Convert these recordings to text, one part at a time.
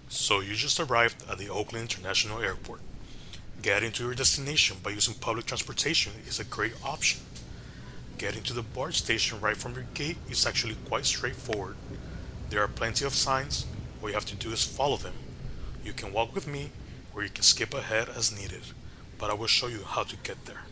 So you just arrived at the Oakland International Airport. Getting to your destination by using public transportation is a great option. Getting to the BART station right from your gate is actually quite straightforward. There are plenty of signs. All you have to do is follow them. You can walk with me or you can skip ahead as needed, but I will show you how to get there.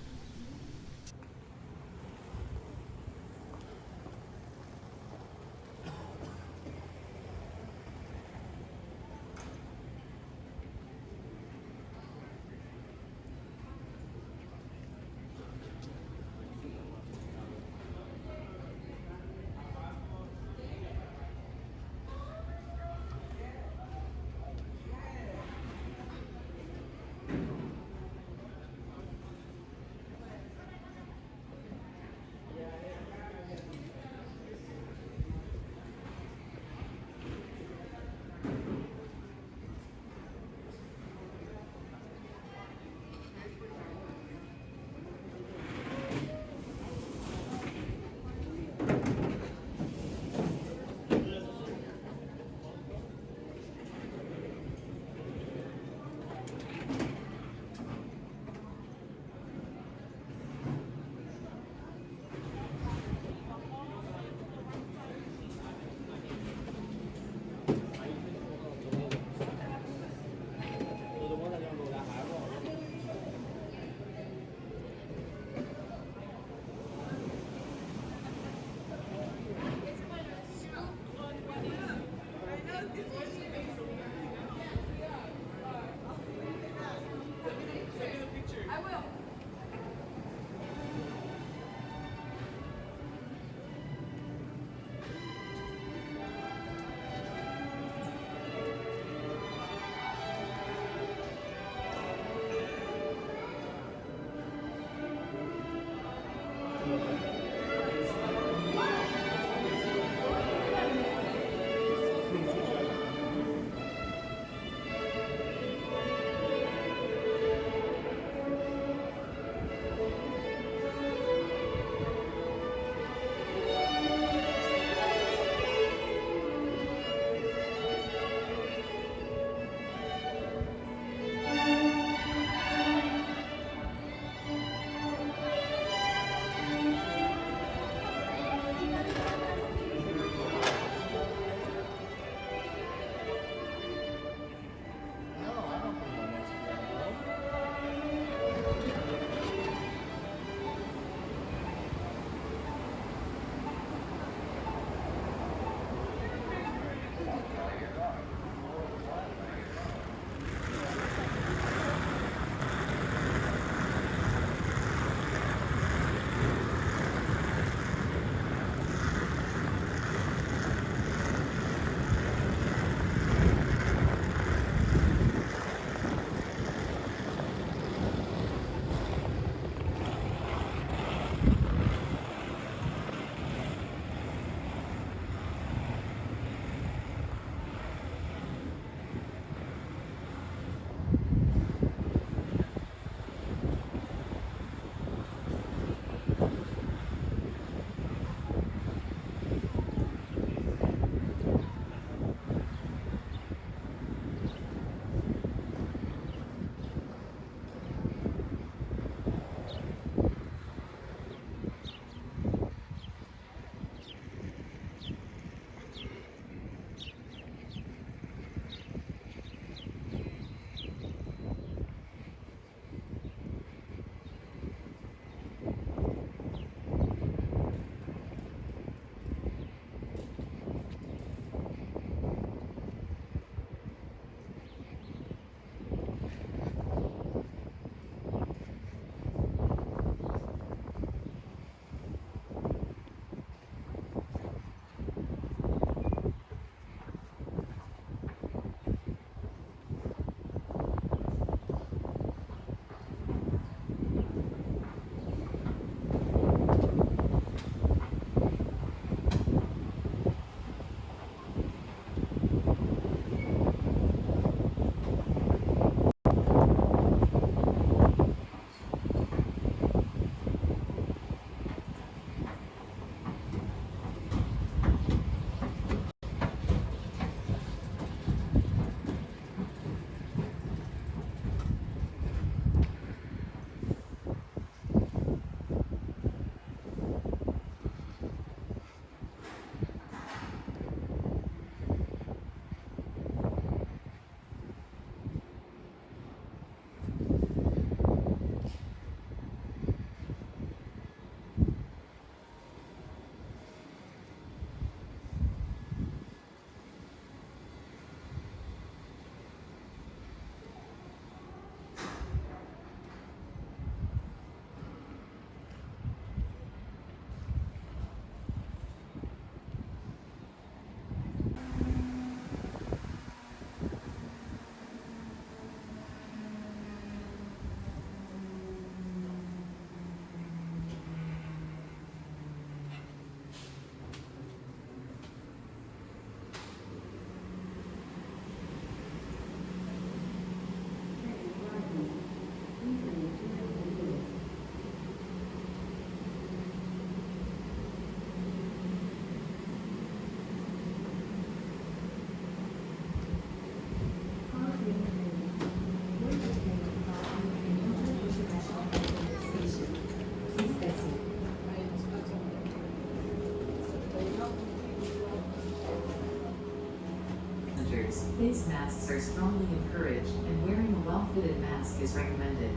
Face masks are strongly encouraged, and wearing a well-fitted mask is recommended.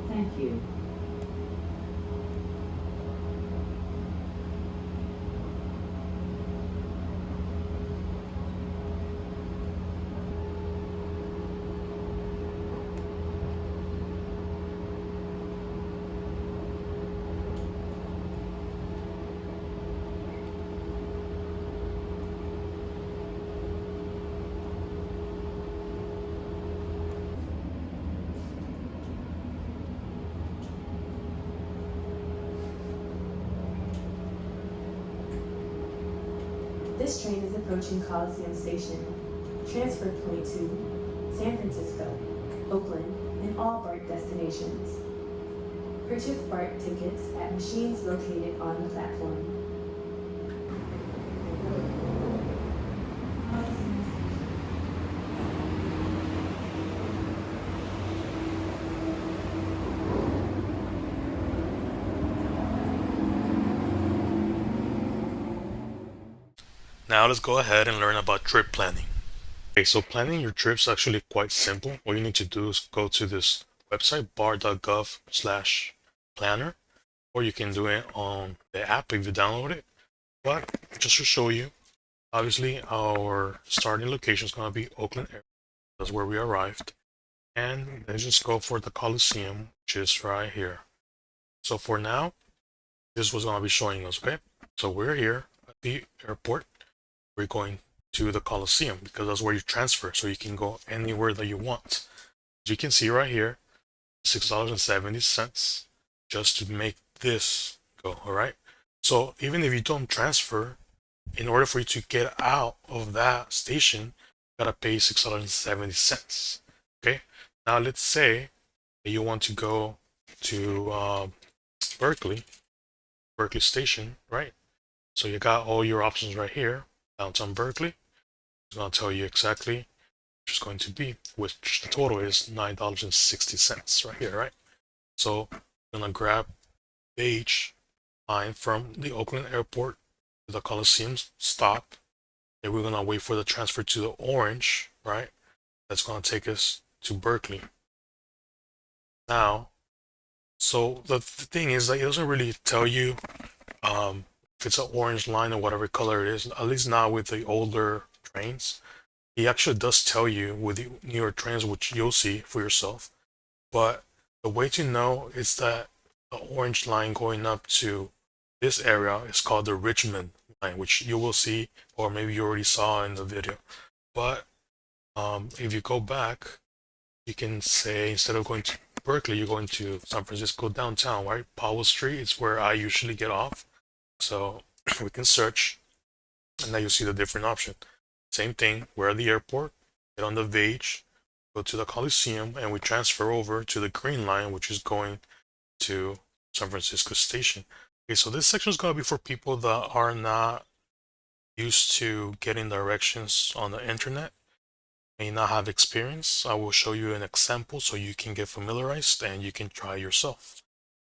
Thank you. This train is approaching Coliseum Station, transfer point to San Francisco, Oakland, and all BART destinations. Purchase BART tickets at machines located on the platform. Now let's go ahead and learn about trip planning. Okay, so planning your trips is actually quite simple. All you need to do is go to this website, bar.gov/planner, or you can do it on the app if you download it. But just to show you, obviously our starting location is going to be Oakland Airport. That's where we arrived. And let's just go for the Coliseum, which is right here. So for now, this was going to be showing us, okay? So we're here at the airport. We're going to the Coliseum because that's where you transfer, so you can go anywhere that you want. As you can see right here, $6.70 just to make this go, all right? So even if you don't transfer, in order for you to get out of that station, you gotta pay $6.70. Okay. Now let's say that you want to go to Berkeley, Berkeley Station, right? So you got all your options right here. Downtown Berkeley. It's gonna tell you exactly which is going to be, which the total is $9.60 right here, right? So I'm gonna grab the H line from the Oakland Airport to the Coliseum stop. And we're gonna wait for the transfer to the orange, right? That's gonna take us to Berkeley. Now, so the thing is that it doesn't really tell you if it's an orange line or whatever color it is, at least not with the older trains. He actually does tell you with the newer trains, which you'll see for yourself. But the way to know is that the orange line going up to this area is called the Richmond line, which you will see, or maybe you already saw in the video. But if you go back, you can say instead of going to Berkeley, you're going to San Francisco downtown, right? Powell Street is where I usually get off. So we can search, and now you see the different option. Same thing, we're at the airport, get on the Vage, go to the Coliseum, and we transfer over to the green line, which is going to San Francisco Station. Okay, so this section is going to be for people that are not used to getting directions on the internet, may not have experience. I will show you an example so you can get familiarized and you can try yourself.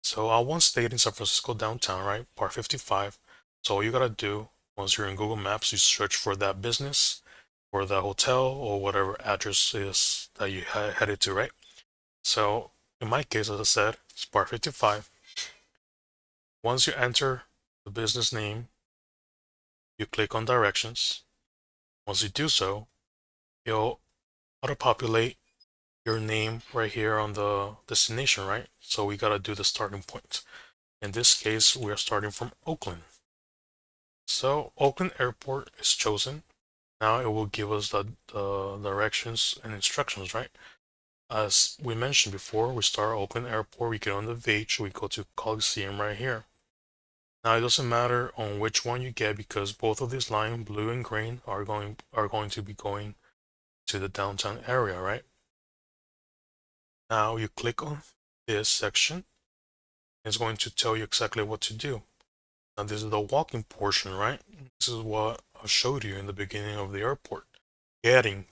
So I once stayed in San Francisco downtown, right? Part 55. So all you gotta do once you're in Google Maps, you search for that business or the hotel or whatever address is that you headed to, right? So in my case, as I said, it's Part 55. Once you enter the business name, you click on directions. Once you do so, it'll auto-populate your name right here on the destination, right? So we gotta do the starting point. In this case, we are starting from Oakland. So Oakland Airport is chosen. Now it will give us the directions and instructions, right? As we mentioned before, we start Oakland Airport, we get on the Vage, we go to Coliseum right here. Now it doesn't matter on which one you get because both of these lines, blue and green, are going to be going to the downtown area, right? Now you click on this section. It's going to tell you exactly what to do. Now this is the walking portion, right? This is what I showed you in the beginning of the airport, getting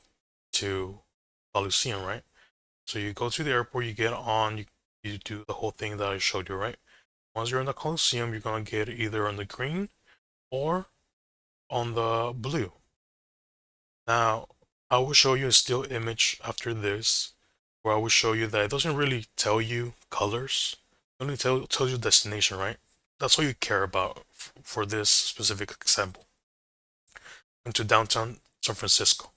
to Coliseum, right? So you go to the airport, you get on, you do the whole thing that I showed you, right? Once you're in the Coliseum, you're gonna get either on the green or on the blue. Now, I will show you a still image after this, where I will show you that it doesn't really tell you colors. It only tells you destination, right? That's all you care about for this specific example. Into downtown San Francisco.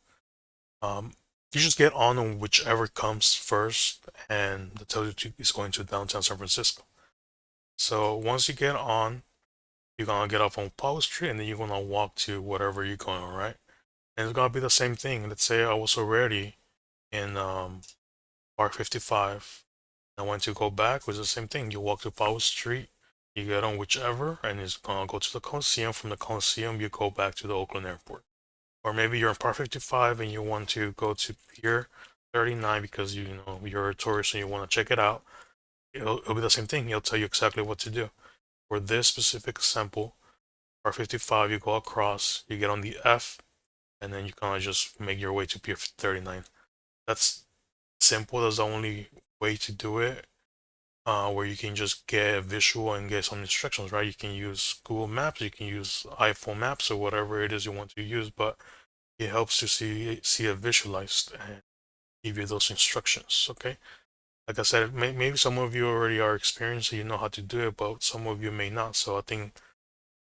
Um, you just get on whichever comes first, and the tells you is going to downtown San Francisco. So once you get on, you're gonna get off on Powell Street, and then you're gonna walk to whatever you're going, right? And it's gonna be the same thing. Let's say I was already in Park 55. I went to go back, was the same thing. You walk to Powell Street, you get on whichever, and it's gonna go to the Coliseum. From the Coliseum, you go back to the Oakland Airport. Or maybe you're in Park 55 and you want to go to Pier 39 because you know you're a tourist and you want to check it out. It'll be the same thing. He'll tell you exactly what to do. For this specific example, Park 55, you go across, you get on the F, and then you kind of just make your way to Pier 39. That's simple. That's the only way to do it. Where you can just get a visual and get some instructions, right? You can use Google Maps, you can use iPhone Maps or whatever it is you want to use, but it helps to see it visualized and give you those instructions. Okay, like I said, maybe some of you already are experienced, you know how to do it, but some of you may not. So I think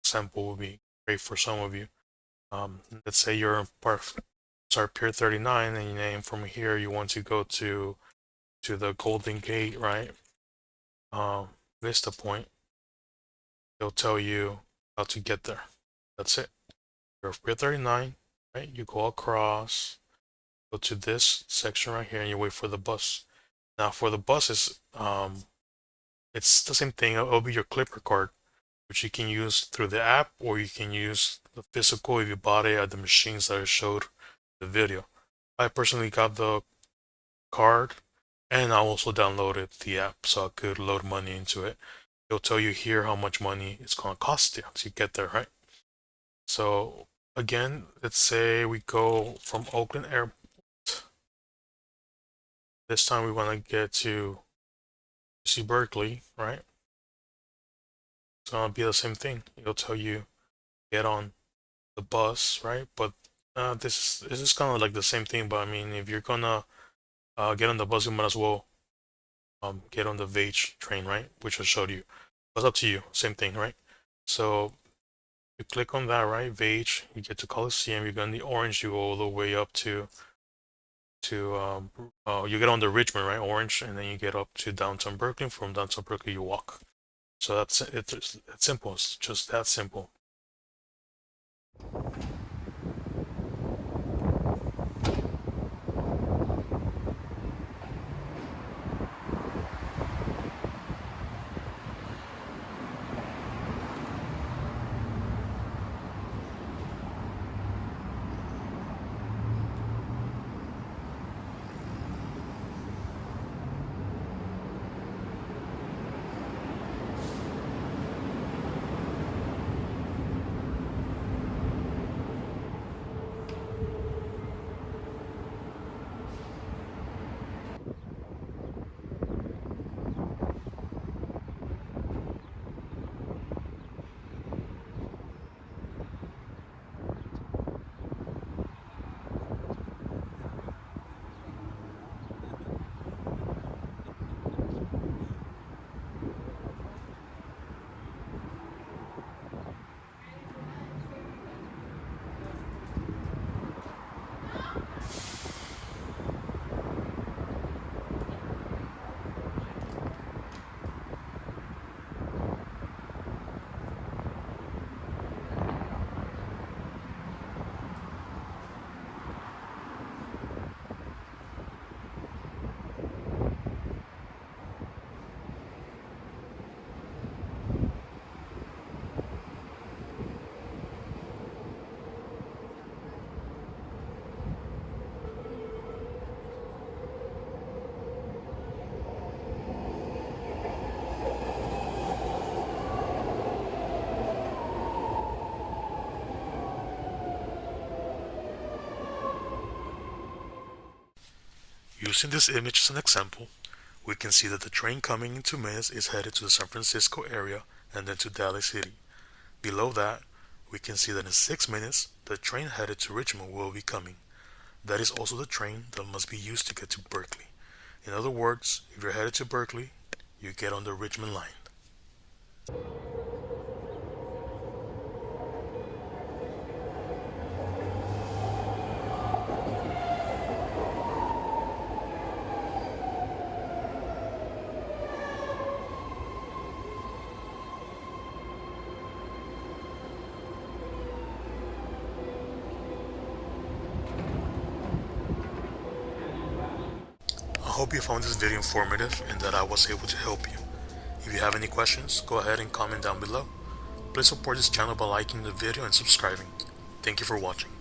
example will be great for some of you. Let's say you're in Pier 39, and then from here you want to go to the Golden Gate, right? Vista Point. They'll tell you how to get there. That's it. You're Pier 39, right? You go across, go to this section right here, and you wait for the bus. Now for the buses, it's the same thing. It'll be your Clipper card, which you can use through the app, or you can use the physical if you bought it at the machines that I showed the video. I personally got the card, and I also downloaded the app so I could load money into it. It'll tell you here how much money it's gonna cost you to get there, right? So again, let's say we go from Oakland Airport. This time we want to get to see Berkeley, right? It's gonna be the same thing. It'll tell you get on the bus, right? But this is kind of like the same thing. But I mean, if you're gonna get on the bus, you might as well get on the Vage train, right? Which I showed you. But it's up to you. Same thing, right? So you click on that, right? Vage. You get to Coliseum. You go in the orange. You go all the way up to you get on the Richmond, right? Orange, and then you get up to downtown Berkeley. From downtown Berkeley, you walk. So that's it. It's simple. It's just that simple. Using this image as an example, we can see that the train coming in 2 minutes is headed to the San Francisco area and then to Daly City. Below that, we can see that in 6 minutes, the train headed to Richmond will be coming. That is also the train that must be used to get to Berkeley. In other words, if you're headed to Berkeley, you get on the Richmond line. I hope you found this video informative and that I was able to help you. If you have any questions, go ahead and comment down below. Please support this channel by liking the video and subscribing. Thank you for watching.